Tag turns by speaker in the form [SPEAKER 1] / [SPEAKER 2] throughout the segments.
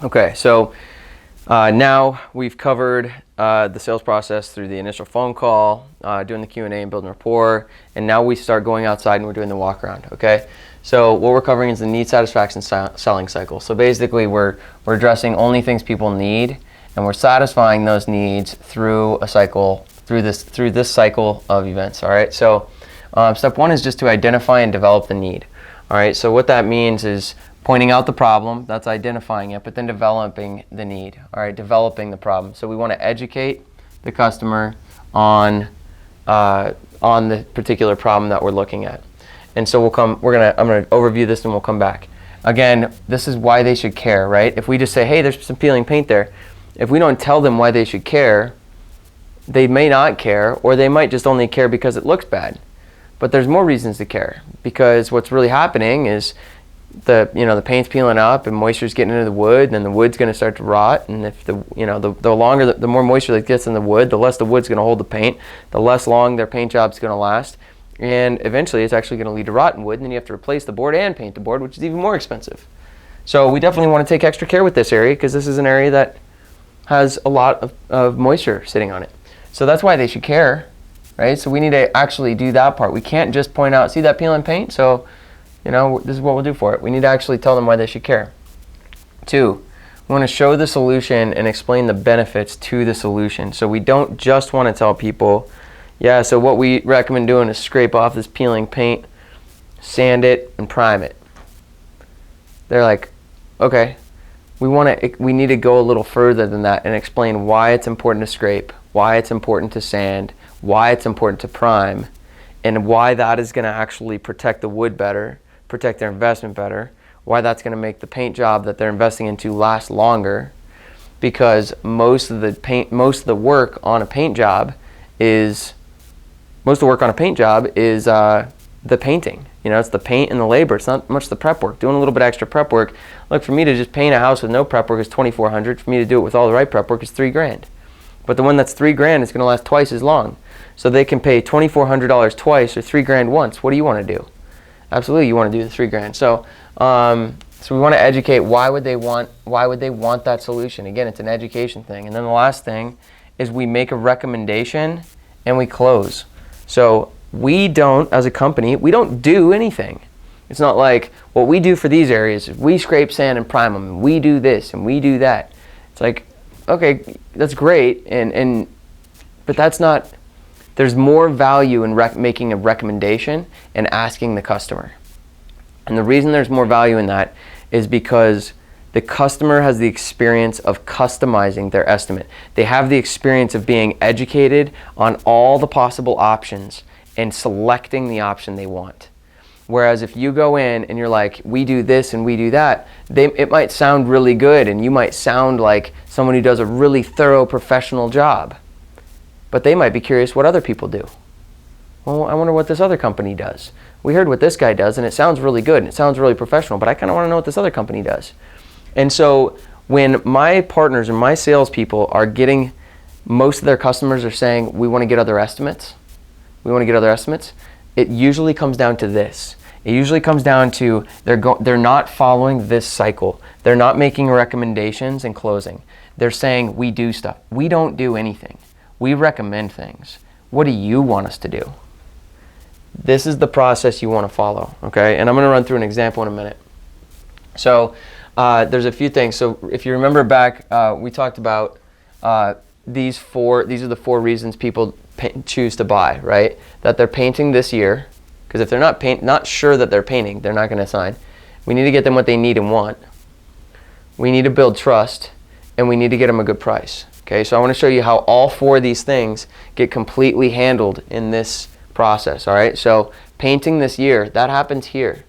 [SPEAKER 1] Okay, so now we've covered the sales process through the initial phone call, doing the Q&A and building rapport, and now we start going outside and we're doing the walk around, okay? So what we're covering is the need satisfaction selling cycle. So basically we're addressing only things people need, and we're satisfying those needs through a cycle, through this cycle of events, all right? So step one is just to identify and develop the need, all right? So what that means is pointing out the problem, that's identifying it, but then developing the need, all right, developing the problem. So we want to educate the customer on the particular problem that we're looking at. And so I'm gonna overview this and we'll come back. Again, this is why they should care, right? If we just say, hey, there's some peeling paint there, if we don't tell them why they should care, they may not care, or they might just only care because it looks bad. But there's more reasons to care, because what's really happening is the paint's peeling up and moisture's getting into the wood, and then the wood's going to start to rot. And if the more moisture that gets in the wood, the less the wood's going to hold the paint, the less long their paint job's going to last, and eventually it's actually going to lead to rotten wood, and then you have to replace the board and paint the board, which is even more expensive. So we definitely want to take extra care with this area, because this is an area that has a lot of moisture sitting on it. So that's why they should care, right? So we need to actually do that part. We can't just point out, see that peeling paint? So this is what we'll do for it. We need to actually tell them why they should care. 2, we want to show the solution and explain the benefits to the solution. So we don't just want to tell people, yeah, so what we recommend doing is scrape off this peeling paint, sand it, and prime it. They're like, okay, we need to go a little further than that and explain why it's important to scrape, why it's important to sand, why it's important to prime, and why that is going to actually protect the wood better, protect their investment better, why that's going to make the paint job that they're investing into last longer, because most of the work on a paint job is the painting. It's the paint and the labor. It's not much the prep work. Doing a little bit extra prep work. Look, for me to just paint a house with no prep work is $2,400. For me to do it with all the right prep work is $3,000. But the one that's $3,000 is going to last twice as long. So they can pay $2,400 twice or $3,000 once. What do you want to do? Absolutely, you want to do the $3,000. So we want to educate. Why would they want that solution? Again, it's an education thing. And then the last thing is we make a recommendation and we close. So we don't, as a company, we don't do anything. It's not like what we do for these areas is we scrape, sand, and prime them, and we do this and we do that. It's like, okay, that's great, but that's not. There's more value in making a recommendation and asking the customer. And the reason there's more value in that is because the customer has the experience of customizing their estimate. They have the experience of being educated on all the possible options and selecting the option they want. Whereas if you go in and you're like, we do this and we do that, it might sound really good, and you might sound like someone who does a really thorough professional job. But they might be curious what other people do. Well, I wonder what this other company does. We heard what this guy does, and it sounds really good, and it sounds really professional, but I kind of want to know what this other company does. And so when my partners and my salespeople are getting, most of their customers are saying, we want to get other estimates. It usually comes down to this. It usually comes down to they're not following this cycle. They're not making recommendations and closing. They're saying, we do stuff. We don't do anything. We recommend things. What do you want us to do? This is the process you want to follow, okay? And I'm going to run through an example in a minute. So there's a few things. So if you remember back, we talked about these are the 4 reasons people choose to buy, right? That they're painting this year, because if they're not sure that they're painting, they're not going to sign. We need to get them what they need and want. We need to build trust, and we need to get them a good price. Okay, so I want to show you how all 4 of these things get completely handled in this process, all right? So painting this year, that happens here.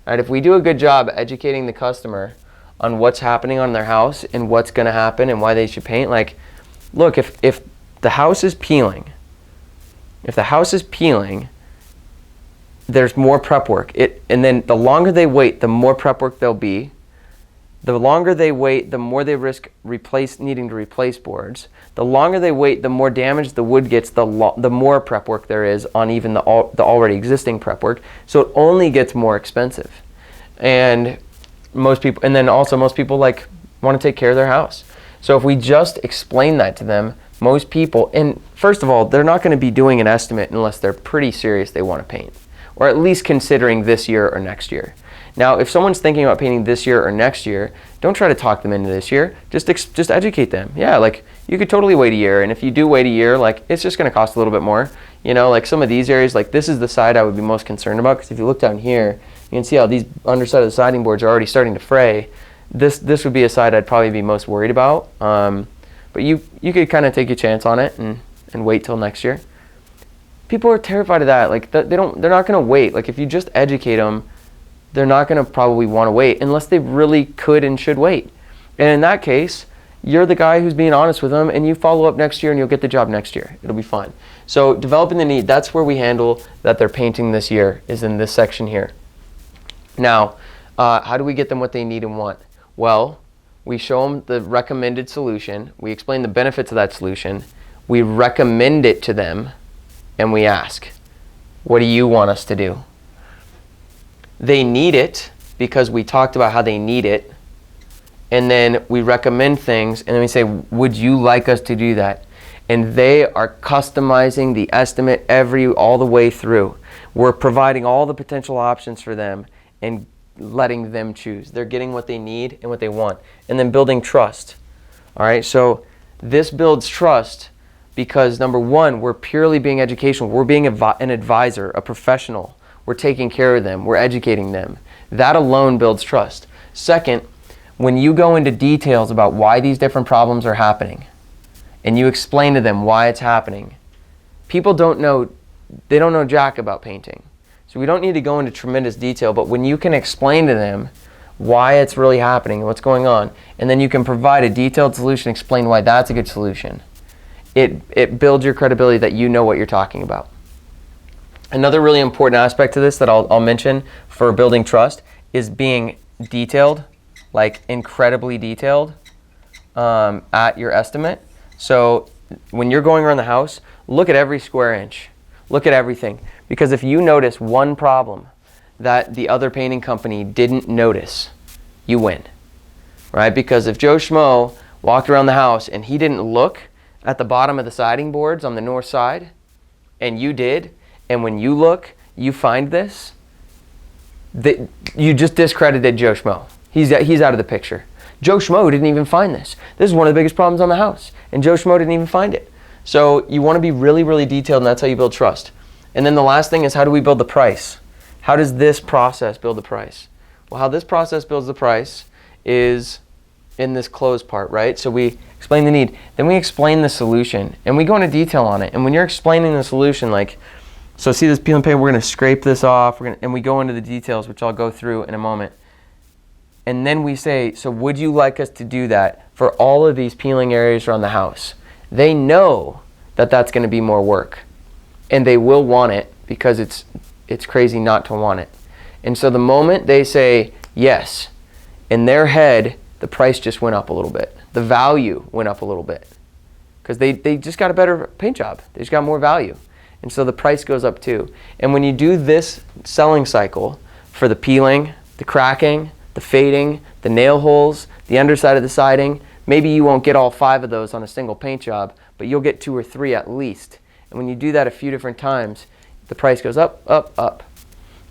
[SPEAKER 1] Right? If we do a good job educating the customer on what's happening on their house and what's going to happen and why they should paint, like, look, if the house is peeling, there's more prep work. And then the longer they wait, the more prep work there'll be. The longer they wait, the more they risk needing to replace boards. The longer they wait, the more damage the wood gets, the more prep work there is on even the already existing prep work. So it only gets more expensive. And most people like want to take care of their house. So if we just explain that to them, most people, and first of all, they're not going to be doing an estimate unless they're pretty serious they want to paint, or at least considering this year or next year. Now, if someone's thinking about painting this year or next year, don't try to talk them into this year. Just educate them. Yeah, like you could totally wait a year, and if you do wait a year, like it's just going to cost a little bit more. You know, like some of these areas, like this is the side I would be most concerned about, because if you look down here, you can see how these underside of the siding boards are already starting to fray. This would be a side I'd probably be most worried about. But you could kind of take a chance on it and wait till next year. People are terrified of that. Like they're not going to wait. Like if you just educate them, they're not going to probably want to wait unless they really could and should wait. And in that case, you're the guy who's being honest with them, and you follow up next year and you'll get the job next year. It'll be fine. So developing the need, that's where we handle that they're painting this year, is in this section here. Now, how do we get them what they need and want? Well, we show them the recommended solution. We explain the benefits of that solution. We recommend it to them, and we ask, what do you want us to do? They need it because we talked about how they need it. And then we recommend things, and then we say, would you like us to do that? And they are customizing the estimate all the way through. We're providing all the potential options for them and letting them choose. They're getting what they need and what they want. And then building trust. All right, so this builds trust because, number one, we're purely being educational. We're being an advisor, a professional. We're taking care of them. We're educating them. That alone builds trust. Second, when you go into details about why these different problems are happening and you explain to them why it's happening, people don't know jack about painting. So we don't need to go into tremendous detail, but when you can explain to them why it's really happening and what's going on, and then you can provide a detailed solution, explain why that's a good solution, it builds your credibility that you know what you're talking about. Another really important aspect to this that I'll mention for building trust is being detailed, like incredibly detailed at your estimate. So when you're going around the house, look at every square inch. Look at everything. Because if you notice one problem that the other painting company didn't notice, you win. Right? Because if Joe Schmo walked around the house and he didn't look at the bottom of the siding boards on the north side, and you did, and when you look, you find this, you just discredited Joe Schmo. He's out of the picture. Joe Schmo didn't even find this. This is one of the biggest problems on the house, and Joe Schmo didn't even find it. So you want to be really, really detailed, and that's how you build trust. And then the last thing is, how do we build the price? How does this process build the price? Well, how this process builds the price is in this close part, right? So we explain the need, then we explain the solution, and we go into detail on it. And when you're explaining the solution, like, so see this peel and paint, we're going to scrape this off, and we go into the details, which I'll go through in a moment. And then we say, so would you like us to do that for all of these peeling areas around the house? They know that that's going to be more work, and they will want it because it's crazy not to want it. And so the moment they say yes, in their head, the price just went up a little bit. The value went up a little bit because they just got a better paint job. They just got more value. And so the price goes up too. And when you do this selling cycle for the peeling, the cracking, the fading, the nail holes, the underside of the siding, maybe you won't get all 5 of those on a single paint job, but you'll get 2 or 3 at least. And when you do that a few different times, the price goes up, up, up.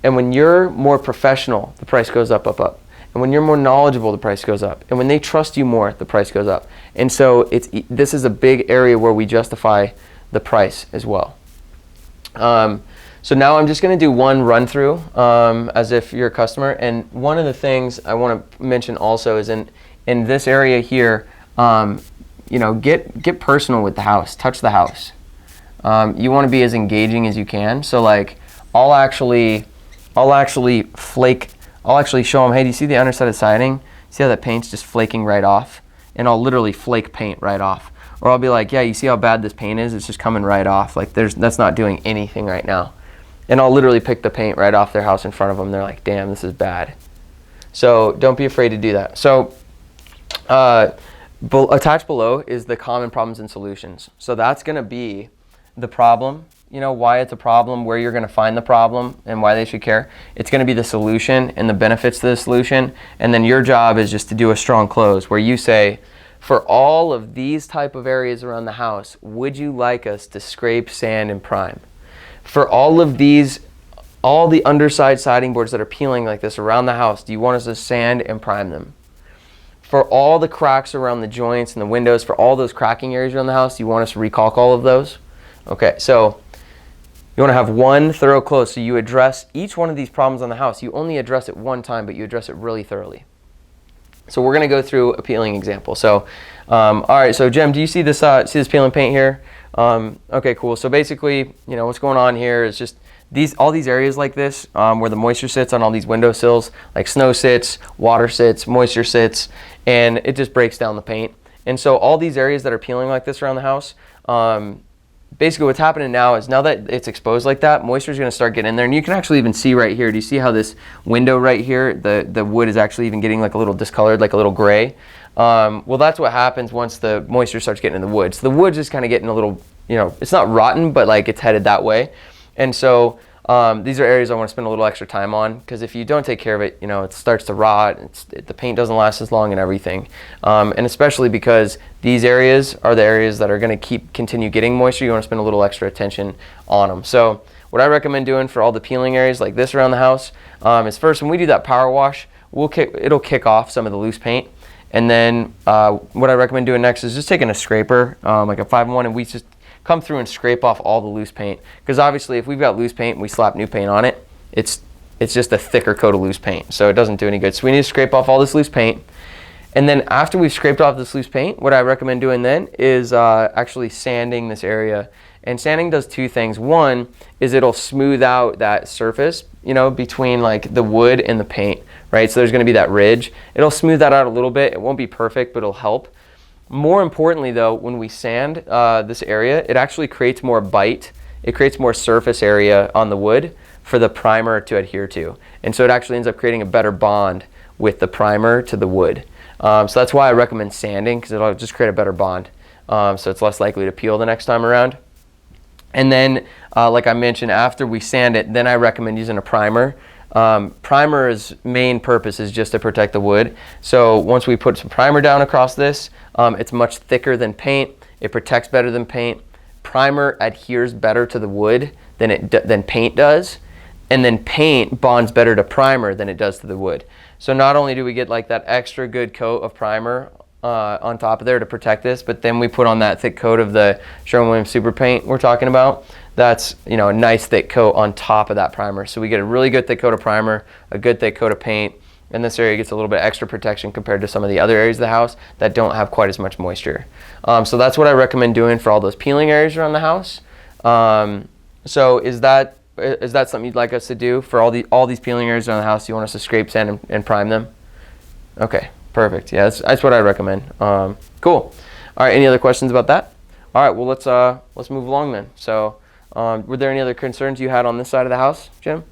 [SPEAKER 1] And when you're more professional, the price goes up, up, up. And when you're more knowledgeable, the price goes up. And when they trust you more, the price goes up. And so this is a big area where we justify the price as well. So now I'm just going to do one run through as if you're a customer. And one of the things I want to mention also is in this area here, get personal with the house, touch the house. You want to be as engaging as you can. So like I'll actually show them, hey, do you see the underside of the siding? See how that paint's just flaking right off? And I'll literally flake paint right off. Or I'll be like, yeah, you see how bad this paint is? It's just coming right off. Like that's not doing anything right now. And I'll literally pick the paint right off their house in front of them. They're like, damn, this is bad. So don't be afraid to do that. So attached below is the common problems and solutions. So that's going to be the problem why it's a problem, where you're going to find the problem, and why they should care. It's going to be the solution and the benefits to the solution. And then your job is just to do a strong close where you say, for all of these type of areas around the house, would you like us to scrape, sand, and prime? For all of these, all the underside siding boards that are peeling like this around the house, do you want us to sand and prime them? For all the cracks around the joints and the windows, for all those cracking areas around the house, do you want us to recaulk all of those? Okay, so you want to have one thorough close. So you address each one of these problems on the house. You only address it one time, but you address it really thoroughly. So we're going to go through a peeling example. So, all right, so Jim, do you see this peeling paint here? Okay, cool. So basically, what's going on here is just all these areas like this, where the moisture sits on all these windowsills, like snow sits, water sits, moisture sits, and it just breaks down the paint. And so all these areas that are peeling like this around the house, basically what's happening now is now that it's exposed like that, moisture is going to start getting in there. And you can actually even see right here. Do you see how this window right here, the wood is actually even getting like a little discolored, like a little gray? Well, that's what happens once the moisture starts getting in the wood. So the wood's just kind of getting a little, it's not rotten, but like it's headed that way. And so these are areas I want to spend a little extra time on, because if you don't take care of it, it starts to rot. The paint doesn't last as long and everything. And especially because these areas are the areas that are going to continue getting moisture, you want to spend a little extra attention on them. So what I recommend doing for all the peeling areas like this around the house is first, when we do that power wash, it'll kick off some of the loose paint. And then what I recommend doing next is just taking a scraper, like a 5-in-1, and we just come through and scrape off all the loose paint. Because obviously if we've got loose paint and we slap new paint on it, it's just a thicker coat of loose paint. So it doesn't do any good. So we need to scrape off all this loose paint. And then after we've scraped off this loose paint, what I recommend doing then is actually sanding this area. And sanding does two things. One is it'll smooth out that surface, between like the wood and the paint, right? So there's going to be that ridge. It'll smooth that out a little bit. It won't be perfect, but it'll help. More importantly though, when we sand this area, it actually creates more bite. It creates more surface area on the wood for the primer to adhere to. And so it actually ends up creating a better bond with the primer to the wood. So that's why I recommend sanding, because it'll just create a better bond. So it's less likely to peel the next time around. And then, like I mentioned, after we sand it, then I recommend using a primer. Primer's main purpose is just to protect the wood. So once we put some primer down across this, it's much thicker than paint. It protects better than paint. Primer adheres better to the wood than paint does. And then paint bonds better to primer than it does to the wood. So not only do we get like that extra good coat of primer on top of there to protect this, but then we put on that thick coat of the Sherwin-Williams Super Paint we're talking about. That's a nice thick coat on top of that primer. So we get a really good thick coat of primer, a good thick coat of paint, and this area gets a little bit extra protection compared to some of the other areas of the house that don't have quite as much moisture. So that's what I recommend doing for all those peeling areas around the house. So is that something you'd like us to do for all these peeling areas around the house? You want us to scrape, sand, and prime them? Okay, perfect. Yeah, that's what I recommend. Cool. All right, any other questions about that? All right, well let's move along then. So were there any other concerns you had on this side of the house, Jim?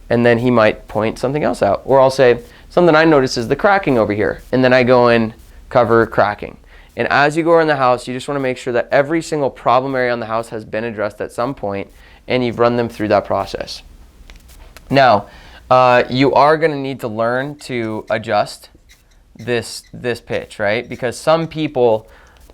[SPEAKER 1] And then he might point something else out. Or I'll say, something I noticed is the cracking over here. And then I go and cover cracking. And as you go around the house, you just want to make sure that every single problem area on the house has been addressed at some point, and you've run them through that process. Now, you are going to need to learn to adjust this pitch, right? Because some people,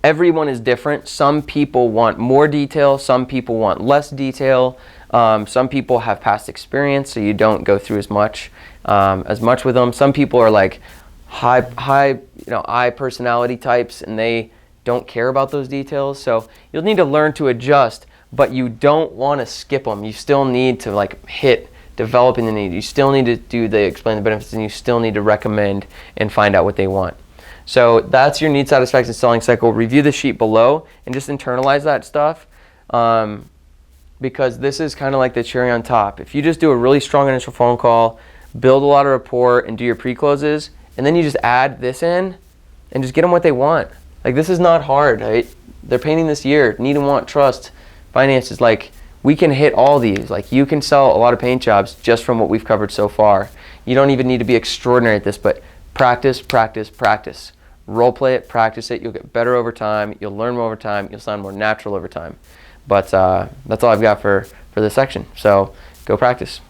[SPEAKER 1] everyone is different. Some people want more detail. Some people want less detail. Some people have past experience, so you don't go through as much with them. Some people are like high personality types, and they don't care about those details. So you'll need to learn to adjust, but you don't want to skip them. You still need to hit developing the need. You still need to do the explain the benefits, and you still need to recommend and find out what they want. So that's your need satisfaction selling cycle. Review the sheet below and just internalize that stuff. Because this is kind of like the cherry on top. If you just do a really strong initial phone call, build a lot of rapport, and do your pre-closes, and then you just add this in and just get them what they want. This is not hard, right? They're painting this year, need and want, trust, finances. We can hit all these. You can sell a lot of paint jobs just from what we've covered so far. You don't even need to be extraordinary at this, but practice, practice, practice. Role play it, practice it. You'll get better over time. You'll learn more over time. You'll sound more natural over time. But that's all I've got for this section. So go practice.